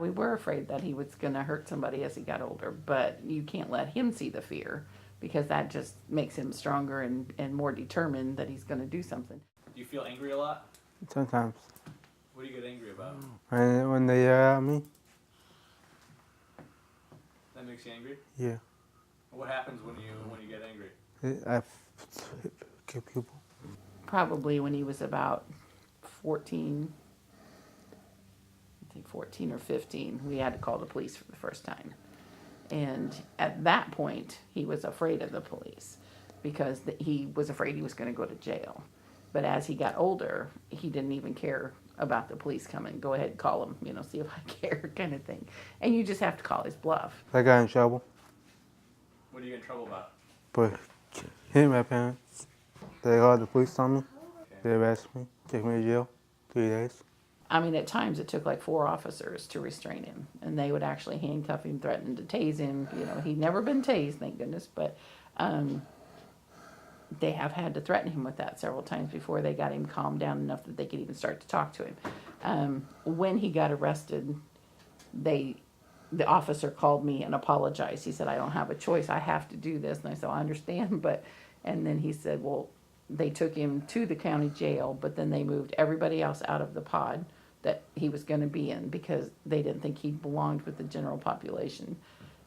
probably were afraid that he was going to hurt somebody as he got older, but you can't let him see the fear because that just makes him stronger and more determined that he's going to do something. Do you feel angry a lot? Sometimes. What do you get angry about? When they yell at me, That makes you angry? yeah. What happens when you get angry? I kill people. Probably when he was about 14, I think 14 or 15, we had to call the police for the first time. And at that point, he was afraid of the police because he was afraid he was going to go to jail. But as he got older, he didn't even care about the police coming. Go ahead, call them, see if I care, kind of thing. And you just have to call his bluff. I got in trouble. What do you get in trouble about? But hit my parents. They called the police on me. They arrested me, took me to jail, 3 days. I mean, at times it took like 4 officers to restrain him, and they would actually handcuff him, threaten to tase him. He'd never been tased, thank goodness, but they have had to threaten him with that several times before they got him calmed down enough that they could even start to talk to him. When he got arrested, the officer called me and apologized. He said, "I don't have a choice. I have to do this." And I said, "I understand," and then he said, well, they took him to the county jail, but then they moved everybody else out of the pod that he was going to be in because they didn't think he belonged with the general population.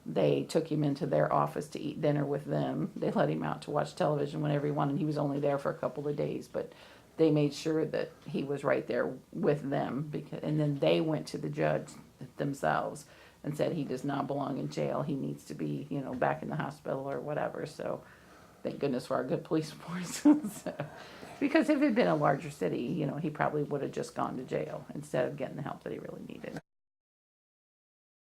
They took him into their office to eat dinner with them. They let him out to watch television whenever he wanted. He was only there for a couple of days, but they made sure that he was right there with them. And then they went to the judge themselves and said he does not belong in jail. He needs to be, back in the hospital or whatever. So thank goodness for our good police force. Because if it had been a larger city, he probably would have just gone to jail instead of getting the help that he really needed.